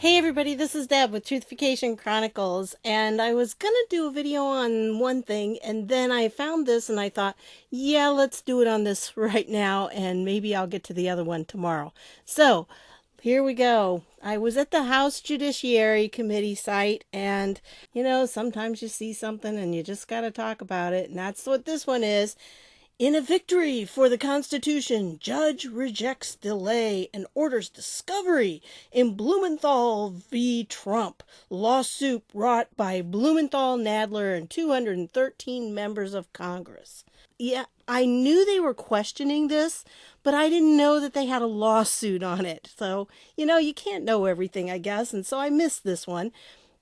Hey everybody, this is Deb with Truthification Chronicles, and I was gonna do a video on one thing, and then I found this and I thought, yeah, let's do it on this right now, and maybe I'll get to the other one tomorrow. So, here we go. I was at the House Judiciary Committee site, and, sometimes you see something and you just gotta talk about it, and that's what this one is. In a victory for the Constitution, judge rejects delay and orders discovery in Blumenthal v. Trump, lawsuit brought by Blumenthal, Nadler, and 213 members of Congress. Yeah, I knew they were questioning this, but I didn't know that they had a lawsuit on it. So, you can't know everything, I guess, and so I missed this one.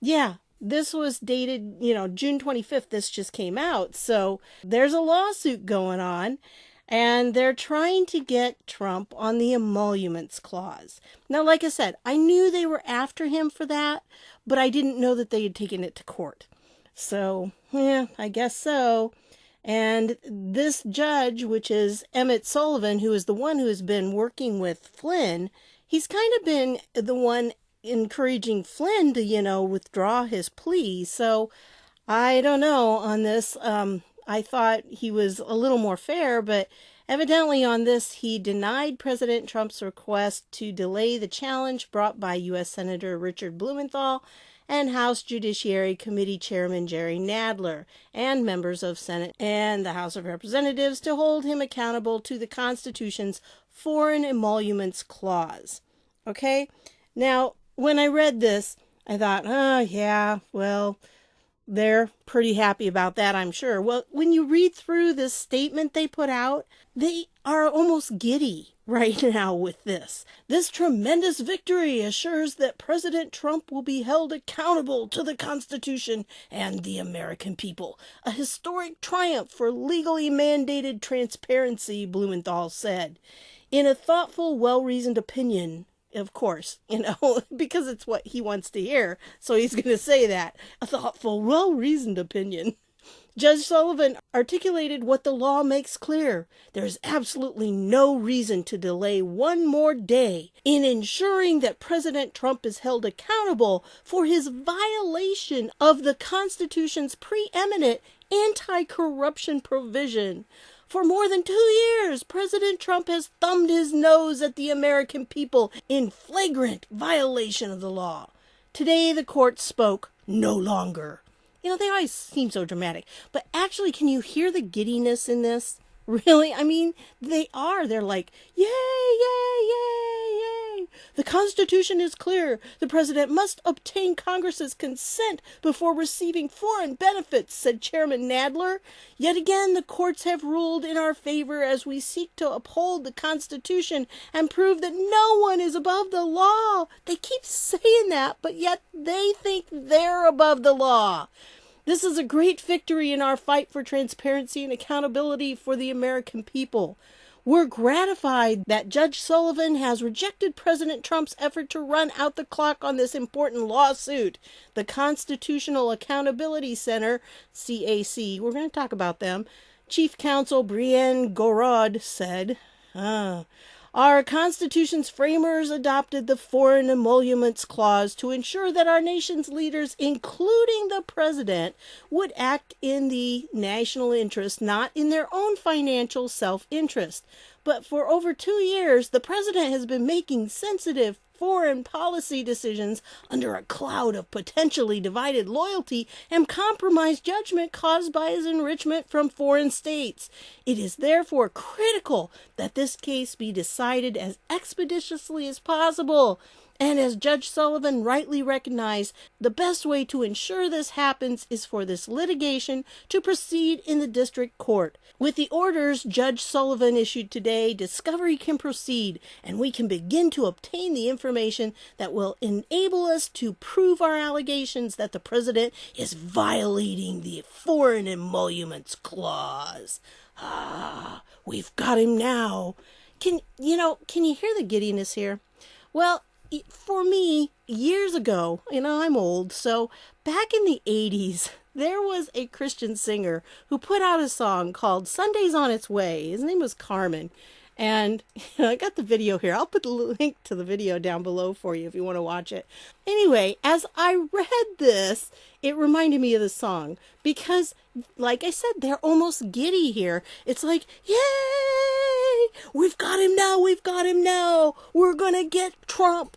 Yeah. This was dated, June 25th, this just came out. So there's a lawsuit going on, and they're trying to get Trump on the Emoluments Clause. Now, like I said, I knew they were after him for that, but I didn't know that they had taken it to court. So, yeah, I guess so. And this judge, which is Emmett Sullivan, who is the one who has been working with Flynn, he's kind of been the one encouraging Flynn to, withdraw his plea. So I don't know on this. I thought he was a little more fair, but evidently on this, he denied President Trump's request to delay the challenge brought by U.S. Senator Richard Blumenthal and House Judiciary Committee Chairman Jerry Nadler and members of Senate and the House of Representatives to hold him accountable to the Constitution's Foreign Emoluments Clause. Okay? Now, when I read this, I thought, oh, yeah, well, they're pretty happy about that, I'm sure. Well, when you read through this statement they put out, they are almost giddy right now with this. This tremendous victory assures that President Trump will be held accountable to the Constitution and the American people. A historic triumph for legally mandated transparency, Blumenthal said. In a thoughtful, well-reasoned opinion, of course, because it's what he wants to hear. So he's going to say that. A thoughtful, well-reasoned opinion. Judge Sullivan articulated what the law makes clear. There is absolutely no reason to delay one more day in ensuring that President Trump is held accountable for his violation of the Constitution's preeminent anti-corruption provision. For more than 2 years, President Trump has thumbed his nose at the American people in flagrant violation of the law. Today, the court spoke no longer. They always seem so dramatic. But actually, can you hear the giddiness in this? Really? I mean, they are. They're like, yay, yay, yay, yay. The Constitution is clear. The president must obtain Congress's consent before receiving foreign benefits, said Chairman Nadler. Yet again, the courts have ruled in our favor as we seek to uphold the Constitution and prove that no one is above the law. They keep saying that, but yet they think they're above the law. This is a great victory in our fight for transparency and accountability for the American people. We're gratified that Judge Sullivan has rejected President Trump's effort to run out the clock on this important lawsuit. The Constitutional Accountability Center, CAC, we're going to talk about them, Chief Counsel Brienne Gorod said, Our Constitution's framers adopted the Foreign Emoluments Clause to ensure that our nation's leaders, including the president, would act in the national interest, not in their own financial self-interest. But for over 2 years, the president has been making sensitive foreign policy decisions under a cloud of potentially divided loyalty and compromised judgment caused by his enrichment from foreign states. It is therefore critical that this case be decided as expeditiously as possible. And as Judge Sullivan rightly recognized, the best way to ensure this happens is for this litigation to proceed in the district court. With the orders Judge Sullivan issued today, discovery can proceed, and we can begin to obtain the information that will enable us to prove our allegations that the president is violating the Foreign Emoluments Clause. We've got him now. Can you hear the giddiness here? Well, for me, years ago, I'm old, so back in the 80s, there was a Christian singer who put out a song called Sunday's on Its Way. His name was Carman. And I got the video here. I'll put the link to the video down below for you if you want to watch it. Anyway, as I read this, it reminded me of the song because, like I said, they're almost giddy here. It's like, yay! We've got him now! We've got him now! We're gonna get Trump!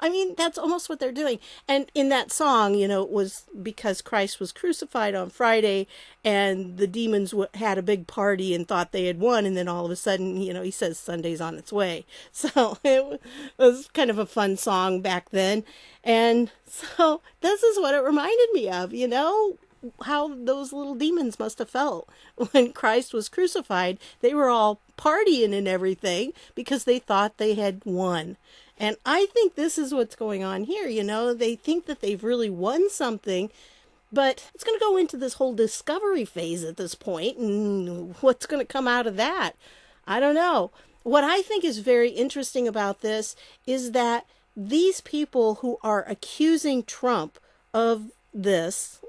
I mean, that's almost what they're doing. And in that song, it was because Christ was crucified on Friday and the demons had a big party and thought they had won. And then all of a sudden, he says Sunday's on its way. So it was kind of a fun song back then. And so this is what it reminded me of, how those little demons must have felt when Christ was crucified. They were all partying and everything because they thought they had won. And I think this is what's going on here. They think that they've really won something, but it's going to go into this whole discovery phase at this point. And what's going to come out of that? I don't know. What I think is very interesting about this is that these people who are accusing Trump of this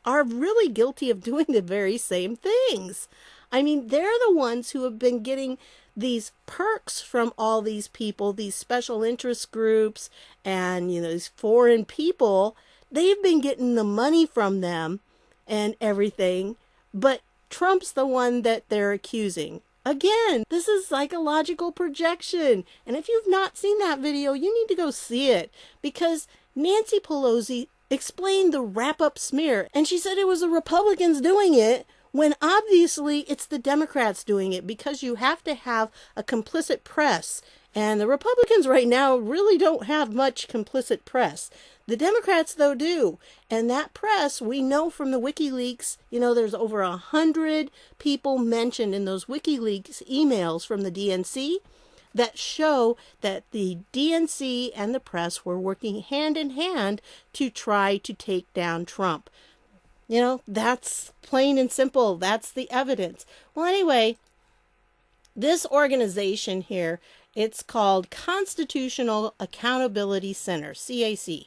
are really guilty of doing the very same things. I mean, they're the ones who have been getting these perks from all these people, these special interest groups and, these foreign people. They've been getting the money from them and everything, but Trump's the one that they're accusing. Again, this is psychological projection. And if you've not seen that video, you need to go see it because Nancy Pelosi explained the wrap-up smear and she said it was the Republicans doing it, when obviously it's the Democrats doing it because you have to have a complicit press. And the Republicans right now really don't have much complicit press. The Democrats, though, do. And that press, we know from the WikiLeaks, there's over 100 people mentioned in those WikiLeaks emails from the DNC that show that the DNC and the press were working hand in hand to try to take down Trump. That's plain and simple. That's the evidence. Well, anyway, this organization here, it's called Constitutional Accountability Center, CAC.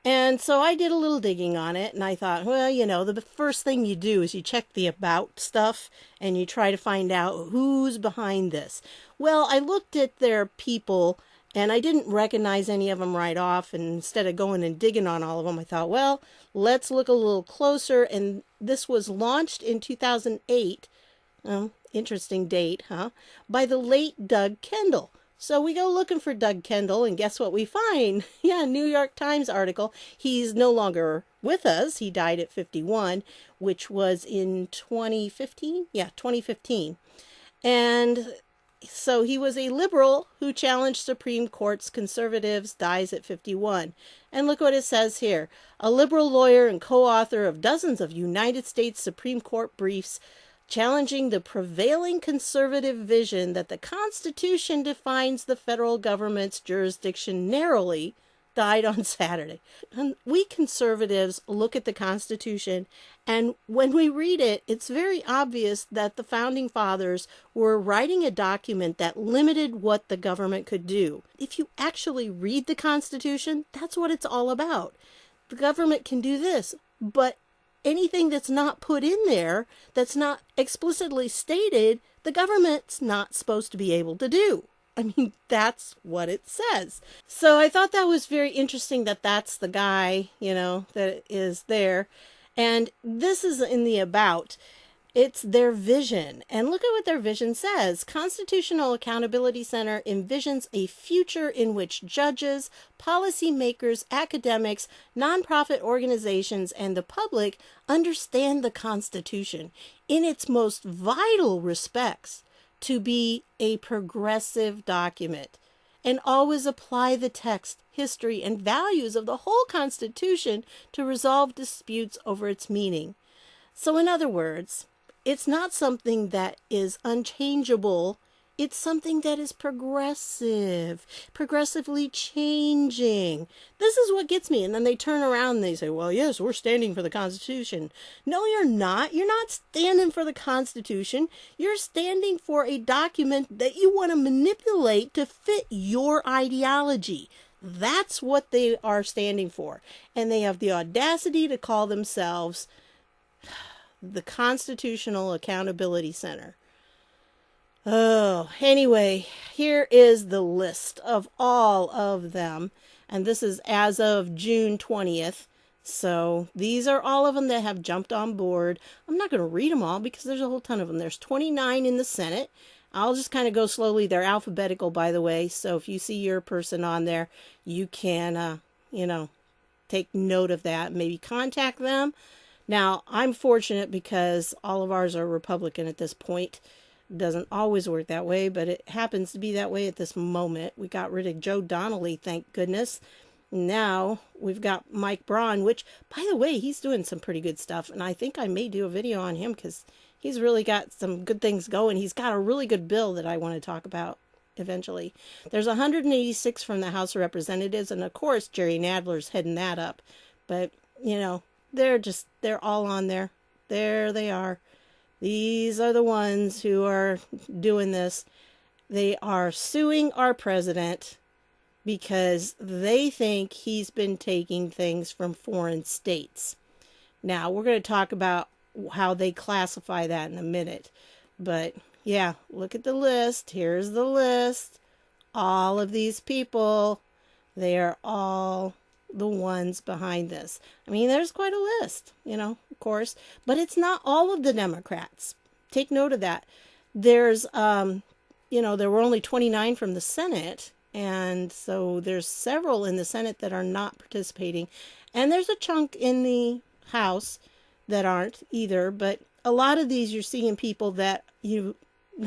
And so I did a little digging on it, and I thought, well, the first thing you do is you check the about stuff, and you try to find out who's behind this. Well, I looked at their people, and I didn't recognize any of them right off. And instead of going and digging on all of them, I thought, well, let's look a little closer. And this was launched in 2008. Interesting date, huh? By the late Doug Kendall. So we go looking for Doug Kendall, and guess what we find? Yeah, New York Times article. He's no longer with us. He died at 51, which was in 2015. Yeah, 2015. And so he was a liberal who challenged Supreme Court's conservatives, dies at 51. And look what it says here. A liberal lawyer and co-author of dozens of United States Supreme Court briefs challenging the prevailing conservative vision that the Constitution defines the federal government's jurisdiction narrowly, died on Saturday. And we conservatives look at the Constitution, and when we read it, it's very obvious that the Founding Fathers were writing a document that limited what the government could do. If you actually read the Constitution, that's what it's all about. The government can do this, but anything that's not put in there, that's not explicitly stated, the government's not supposed to be able to do. I mean, that's what it says. So I thought that was very interesting that that's the guy, that is there. And this is in the about. It's their vision. And look at what their vision says. Constitutional Accountability Center envisions a future in which judges, policymakers, academics, nonprofit organizations, and the public understand the Constitution in its most vital respects to be a progressive document, and always apply the text, history, and values of the whole Constitution to resolve disputes over its meaning. So in other words, it's not something that is unchangeable. It's something that is progressive, progressively changing. This is what gets me. And then they turn around and they say, well, yes, we're standing for the Constitution. No, you're not. You're not standing for the Constitution. You're standing for a document that you want to manipulate to fit your ideology. That's what they are standing for. And they have the audacity to call themselves the Constitutional Accountability Center. Oh, anyway, here is the list of all of them. And this is as of June 20th. So these are all of them that have jumped on board. I'm not going to read them all because there's a whole ton of them. There's 29 in the Senate. I'll just kind of go slowly. They're alphabetical, by the way. So if you see your person on there, you can, take note of that. Maybe contact them. Now, I'm fortunate because all of ours are Republican at this point. Doesn't always work that way, but it happens to be that way at this moment. We got rid of Joe Donnelly, thank goodness. Now we've got Mike Braun, which, by the way, he's doing some pretty good stuff. And I think I may do a video on him because he's really got some good things going. He's got a really good bill that I want to talk about eventually. There's 186 from the House of Representatives. And of course, Jerry Nadler's heading that up. But, they're all on there. There they are. These are the ones who are doing this. They are suing our president because they think he's been taking things from foreign states. Now, we're going to talk about how they classify that in a minute. But, yeah, look at the list. Here's the list. All of these people, they are all the ones behind this. I mean, there's quite a list, of course, but it's not all of the Democrats. Take note of that. There's, there were only 29 from the Senate, and so there's several in the Senate that are not participating, and there's a chunk in the House that aren't either, but a lot of these you're seeing people that you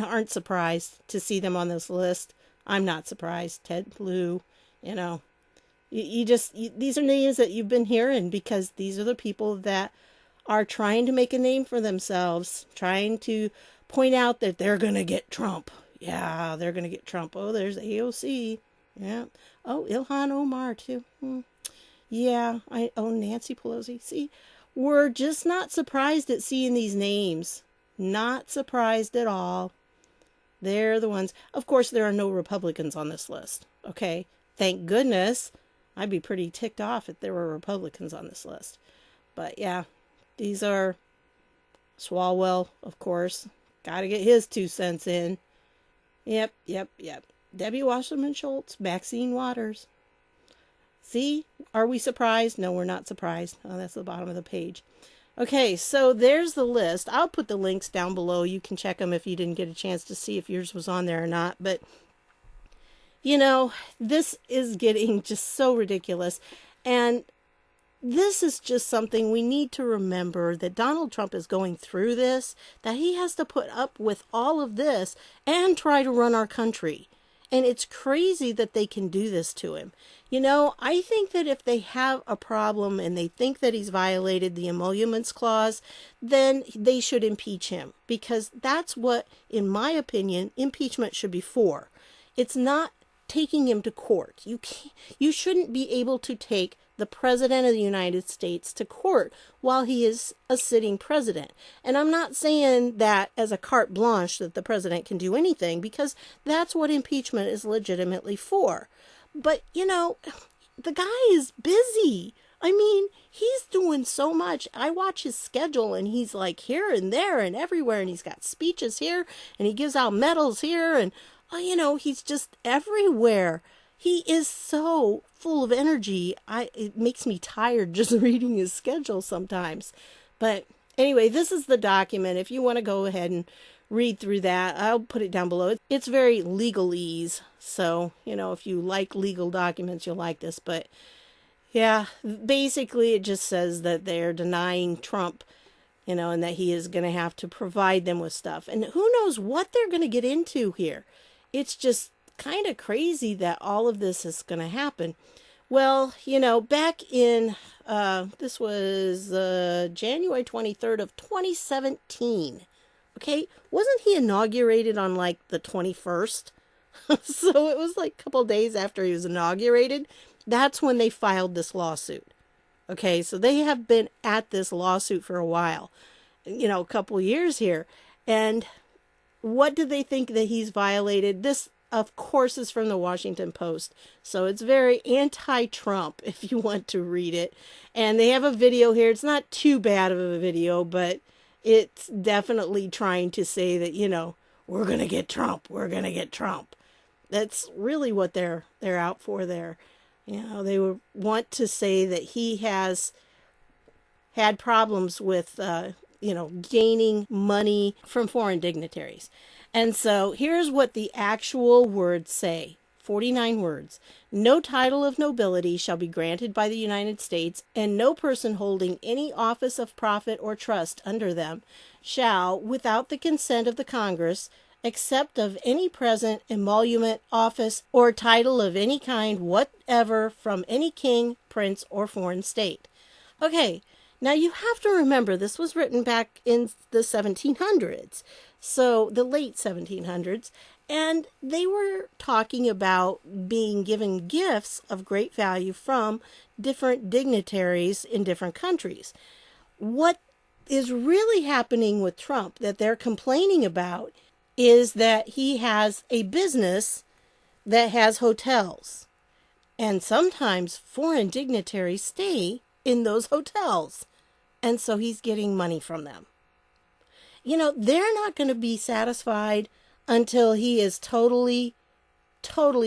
aren't surprised to see them on this list. I'm not surprised. Ted Lieu, these are names that you've been hearing because these are the people that are trying to make a name for themselves, trying to point out that they're going to get Trump. Yeah, they're going to get Trump. Oh, there's AOC. Yeah. Oh, Ilhan Omar, too. Yeah. Nancy Pelosi. See, we're just not surprised at seeing these names. Not surprised at all. They're the ones. Of course, there are no Republicans on this list. Okay. Thank goodness. I'd be pretty ticked off if there were Republicans on this list. But yeah, these are Swalwell, of course. Got to get his 2 cents in. Yep. Debbie Wasserman Schultz, Maxine Waters. See, are we surprised? No, we're not surprised. Oh, that's the bottom of the page. Okay, so there's the list. I'll put the links down below. You can check them if you didn't get a chance to see if yours was on there or not. But this is getting just so ridiculous. And this is just something we need to remember, that Donald Trump is going through this, that he has to put up with all of this and try to run our country. And it's crazy that they can do this to him. I think that if they have a problem and they think that he's violated the Emoluments Clause, then they should impeach him. Because that's what, in my opinion, impeachment should be for. It's not taking him to court. You shouldn't be able to take the President of the United States to court while he is a sitting president. And I'm not saying that as a carte blanche that the president can do anything, because that's what impeachment is legitimately for. But, the guy is busy. I mean, he's doing so much. I watch his schedule and he's like here and there and everywhere, and he's got speeches here and he gives out medals here, and he's just everywhere. He is so full of energy. It makes me tired just reading his schedule sometimes. But anyway, this is the document. If you want to go ahead and read through that, I'll put it down below. It's very legalese. So, if you like legal documents, you'll like this. But yeah, basically it just says that they're denying Trump, and that he is going to have to provide them with stuff. And who knows what they're going to get into here. It's just kind of crazy that all of this is going to happen. Well, back in, this was January 23rd of 2017. Okay, wasn't he inaugurated on like the 21st? So it was like a couple days after he was inaugurated. That's when they filed this lawsuit. Okay, so they have been at this lawsuit for a while, a couple years here. And what do they think that he's violated? This, of course, is from the Washington Post. So it's very anti-Trump if you want to read it. And they have a video here. It's not too bad of a video, but it's definitely trying to say that, we're going to get Trump. We're going to get Trump. That's really what they're out for there. You know, they would want to say that he has had problems with, gaining money from foreign dignitaries. And so here's what the actual words say. 49 words. No title of nobility shall be granted by the United States, and no person holding any office of profit or trust under them shall, without the consent of the Congress, accept of any present, emolument, office, or title of any kind whatever from any king, prince, or foreign state. Okay, now you have to remember this was written back in the 1700s, so the late 1700s, and they were talking about being given gifts of great value from different dignitaries in different countries. What is really happening with Trump that they're complaining about is that he has a business that has hotels. And sometimes foreign dignitaries stay in those hotels. And so he's getting money from them. You know, they're not going to be satisfied until he is totally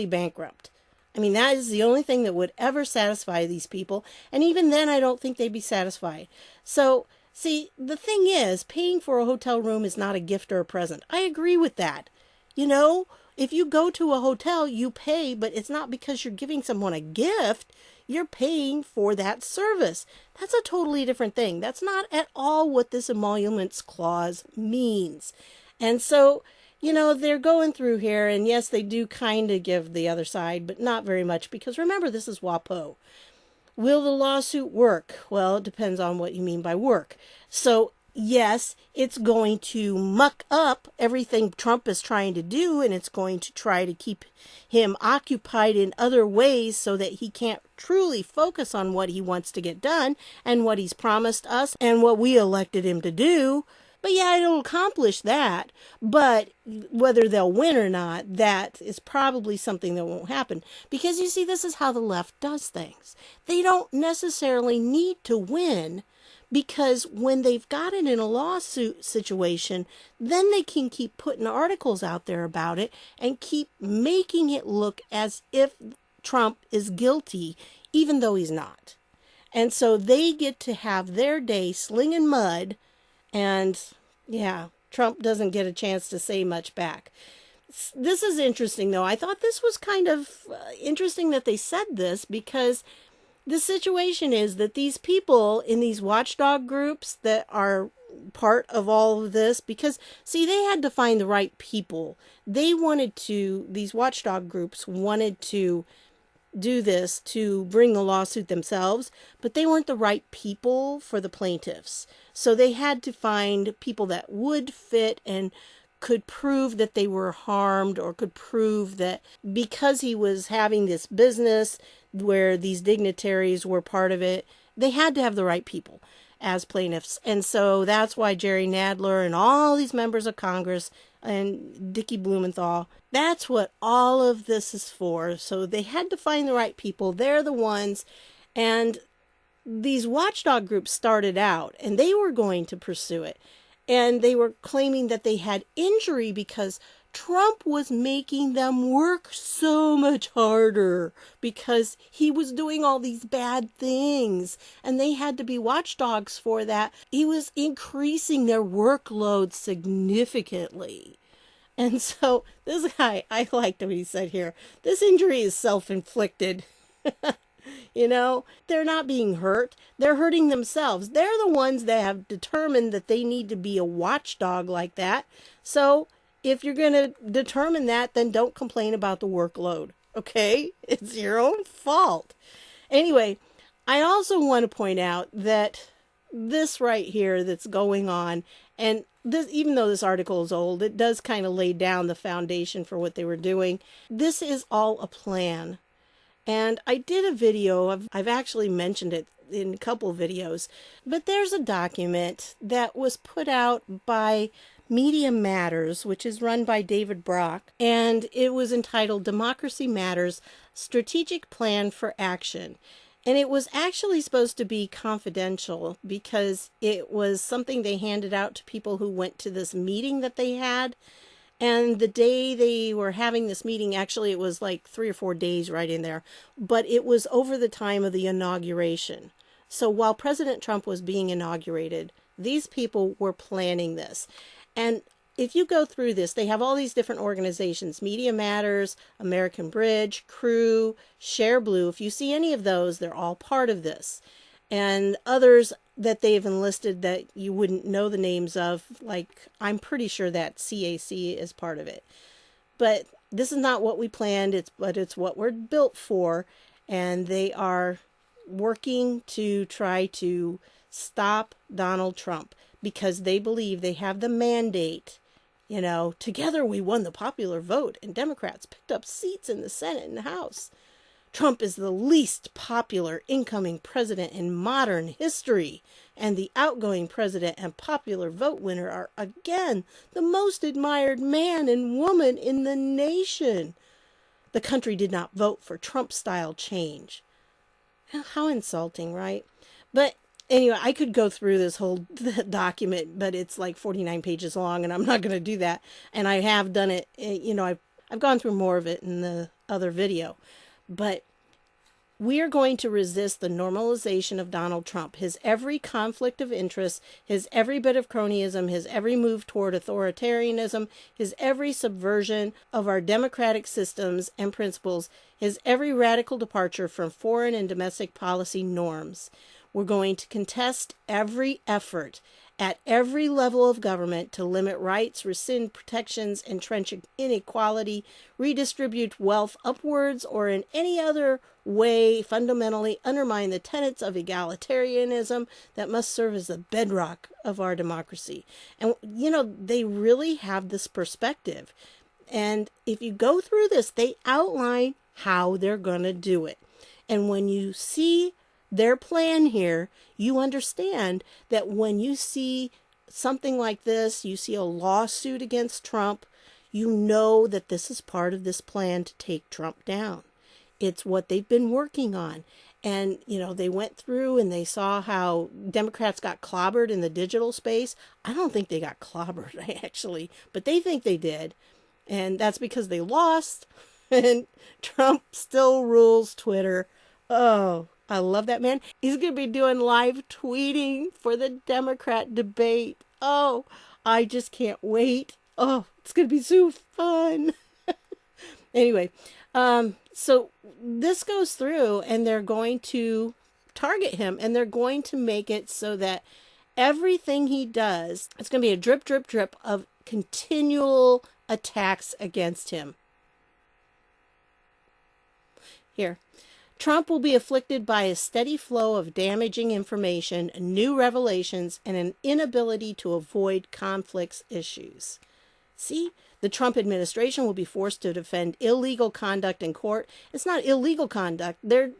bankrupt. I mean, that is the only thing that would ever satisfy these people. And even then, I don't think they'd be satisfied. So, see, the thing is, paying for a hotel room is not a gift or a present. I agree with that. You know, if you go to a hotel, you pay, but it's not because you're giving someone a gift. You're paying for that service. That's a totally different thing. That's not at all what this Emoluments Clause means. And so, you know, they're going through here, and yes, they do kind of give the other side, but not very much, because remember, this is WaPo. Will the lawsuit work? Well, it depends on what you mean by work. So, yes, it's going to muck up everything Trump is trying to do, and it's going to try to keep him occupied in other ways so that he can't truly focus on what he wants to get done and what he's promised us and what we elected him to do. But yeah, it'll accomplish that. But whether they'll win or not, that is probably something that won't happen. Because you see, this is how the left does things. They don't necessarily need to win, because when they've got it in a lawsuit situation, then they can keep putting articles out there about it and keep making it look as if Trump is guilty, even though he's not. And so they get to have their day slinging mud, and yeah, Trump doesn't get a chance to say much back. This is interesting, though. I thought this was kind of interesting that they said this, because the situation is that these people in these watchdog groups that are part of all of this, because, see, they had to find the right people. These watchdog groups wanted to do this to bring the lawsuit themselves, but they weren't the right people for the plaintiffs. So they had to find people that would fit and could prove that they were harmed, or could prove that because he was having this business where these dignitaries were part of it, they had to have the right people as plaintiffs. And so that's why Jerry Nadler and all these members of Congress and Dickie Blumenthal, that's what all of this is for. So they had to find the right people. They're the ones. And these watchdog groups started out, and they were going to pursue it. And they were claiming that they had injury because Trump was making them work so much harder because he was doing all these bad things, and they had to be watchdogs for that. He was increasing their workload significantly. And so this guy, I liked what he said here. This injury is self-inflicted. You know, they're not being hurt. They're hurting themselves. They're the ones that have determined that they need to be a watchdog like that. So if you're going to determine that, then don't complain about the workload. Okay? It's your own fault. Anyway, I also want to point out that this right here that's going on, and this, even though this article is old, it does kind of lay down the foundation for what they were doing. This is all a plan. And I did a video, I've actually mentioned it in a couple videos, but there's a document that was put out by Media Matters, which is run by David Brock, and it was entitled Democracy Matters, Strategic Plan for Action. And it was actually supposed to be confidential because it was something they handed out to people who went to this meeting that they had. And the day they were having this meeting, actually, it was like 3 or 4 days right in there, but it was over the time of the inauguration. So while President Trump was being inaugurated, these people were planning this. And if you go through this, they have all these different organizations: Media Matters, American Bridge, Crew, Share Blue. If you see any of those, they're all part of this. And others that they've enlisted that you wouldn't know the names of, like I'm pretty sure that CAC is part of it. But this is not what we planned, but it's what we're built for. And they are working to try to stop Donald Trump because they believe they have the mandate. You know, together we won the popular vote and Democrats picked up seats in the Senate and the House. Trump is the least popular incoming president in modern history, and the outgoing president and popular vote winner are again the most admired man and woman in the nation. The country did not vote for Trump-style change. How insulting, right? But anyway, I could go through this whole document, but it's like 49 pages long, and I'm not going to do that. And I have done it, you know, I've gone through more of it in the other video. But we are going to resist the normalization of Donald Trump, his every conflict of interest, his every bit of cronyism, his every move toward authoritarianism, his every subversion of our democratic systems and principles, his every radical departure from foreign and domestic policy norms. We're going to contest every effort at every level of government to limit rights, rescind protections, entrench inequality, redistribute wealth upwards, or in any other way fundamentally undermine the tenets of egalitarianism that must serve as the bedrock of our democracy. And, you know, they really have this perspective. And if you go through this, they outline how they're going to do it. And when you see their plan here, you understand that when you see something like this, you see a lawsuit against Trump, you know that this is part of this plan to take Trump down. It's what they've been working on. And, you know, they went through and they saw how Democrats got clobbered in the digital space. I don't think they got clobbered, actually, but they think they did. And that's because they lost, and Trump still rules Twitter. Oh, I love that man. He's going to be doing live tweeting for the Democrat debate. Oh, I just can't wait. Oh, it's going to be so fun. Anyway, so this goes through and they're going to target him, and they're going to make it so that everything he does, it's going to be a drip, drip, drip of continual attacks against him. Here. Trump will be afflicted by a steady flow of damaging information, new revelations, and an inability to avoid conflicts issues. See, the Trump administration will be forced to defend illegal conduct in court. It's not illegal conduct. They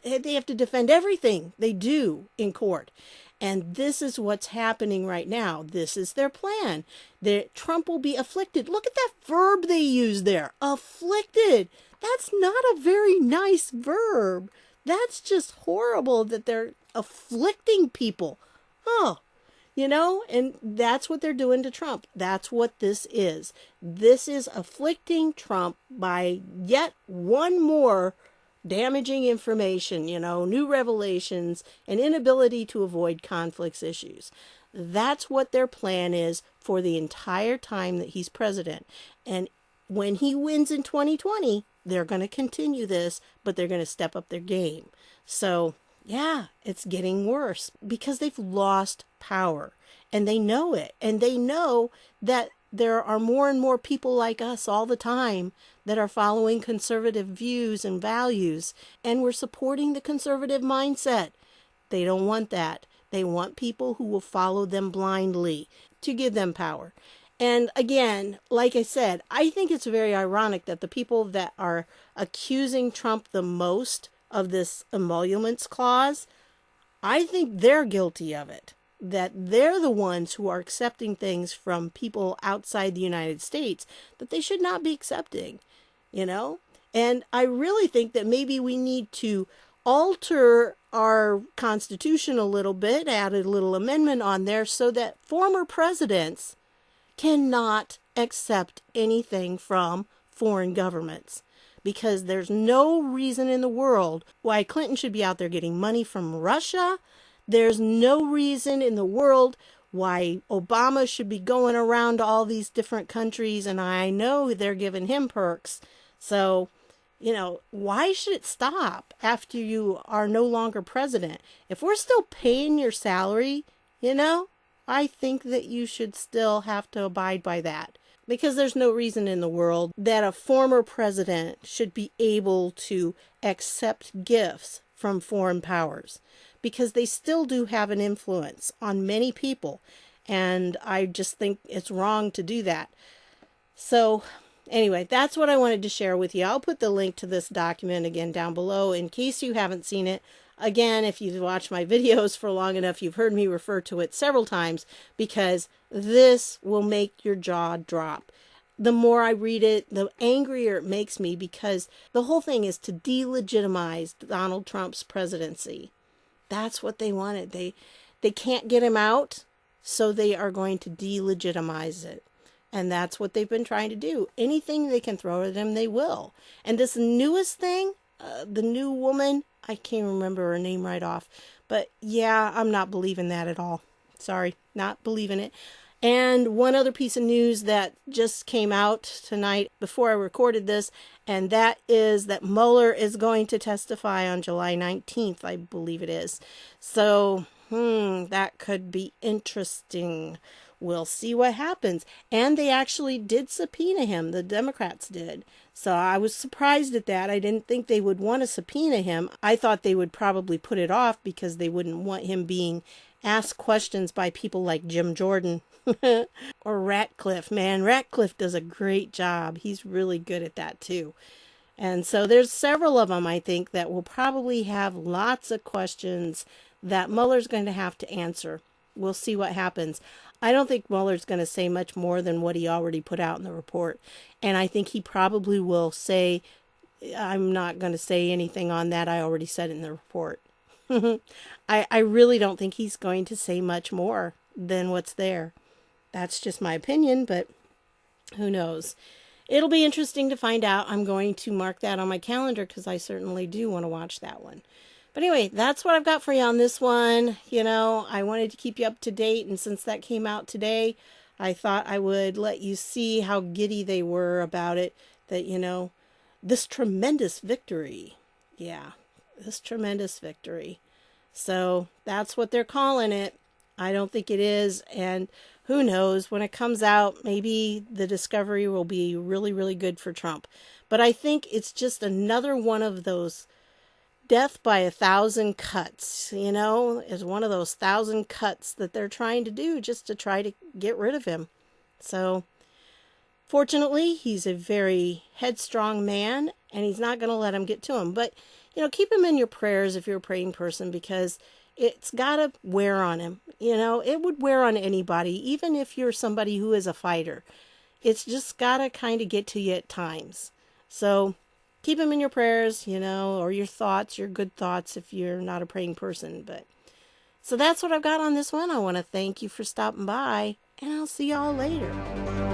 have to defend everything they do in court. And this is what's happening right now. This is their plan. Trump will be afflicted. Look at that verb they use there. Afflicted. That's not a very nice verb. That's just horrible that they're afflicting people. Oh, you know, and that's what they're doing to Trump. That's what this is. This is afflicting Trump by yet one more damaging information, you know, new revelations, and inability to avoid conflicts issues. That's what their plan is for the entire time that he's president. And when he wins in 2020, they're going to continue this, but they're going to step up their game. So, yeah, it's getting worse because they've lost power, and they know it. And they know that there are more and more people like us all the time that are following conservative views and values, and we're supporting the conservative mindset. They don't want that. They want people who will follow them blindly to give them power. And again, like I said, I think it's very ironic that the people that are accusing Trump the most of this Emoluments Clause, I think they're guilty of it. That they're the ones who are accepting things from people outside the United States that they should not be accepting, you know? And I really think that maybe we need to alter our Constitution a little bit, add a little amendment on there so that former presidents cannot accept anything from foreign governments, because there's no reason in the world why Clinton should be out there getting money from Russia. There's no reason in the world why Obama should be going around to all these different countries, and I know they're giving him perks. So, why should it stop after you are no longer president? If we're still paying your salary, I think that you should still have to abide by that. Because there's no reason in the world that a former president should be able to accept gifts from foreign powers, because they still do have an influence on many people. And I just think it's wrong to do that. So anyway, that's what I wanted to share with you. I'll put the link to this document again down below in case you haven't seen it. Again, if you've watched my videos for long enough, you've heard me refer to it several times, because this will make your jaw drop. The more I read it, the angrier it makes me, because the whole thing is to delegitimize Donald Trump's presidency. That's what they wanted. They can't get him out, so they are going to delegitimize it. And that's what they've been trying to do. Anything they can throw at him, they will. And this newest thing, the new woman, I can't remember her name right off. But yeah, I'm not believing that at all. Sorry, not believing it. And one other piece of news that just came out tonight before I recorded this, and that is that Mueller is going to testify on July 19th, I believe it is. So, that could be interesting. We'll see what happens. And they actually did subpoena him. The Democrats did. So I was surprised at that. I didn't think they would want to subpoena him. I thought they would probably put it off because they wouldn't want him being asked questions by people like Jim Jordan or Ratcliffe. Man, Ratcliffe does a great job. He's really good at that too. And so there's several of them, I think, that will probably have lots of questions that Mueller's going to have to answer. We'll see what happens. I don't think Mueller's going to say much more than what he already put out in the report. And I think he probably will say, I'm not going to say anything on that. I already said it in the report. I really don't think he's going to say much more than what's there. That's just my opinion, but who knows? It'll be interesting to find out. I'm going to mark that on my calendar because I certainly do want to watch that one. But anyway, that's what I've got for you on this one. I wanted to keep you up to date, and since that came out today, I thought I would let you see how giddy they were about it, that, this tremendous victory. Yeah, this tremendous victory. So that's what they're calling it. I don't think it is, and who knows, when it comes out, maybe the discovery will be really, really good for Trump. But I think it's just another one of those death by 1,000 cuts, is one of those 1,000 cuts that they're trying to do just to try to get rid of him. So fortunately, he's a very headstrong man, and he's not going to let him get to him. But, keep him in your prayers if you're a praying person, because it's got to wear on him. It would wear on anybody, even if you're somebody who is a fighter. It's just got to kind of get to you at times. So keep him in your prayers, or your thoughts, your good thoughts if you're not a praying person. So that's what I've got on this one. I want to thank you for stopping by, and I'll see y'all later.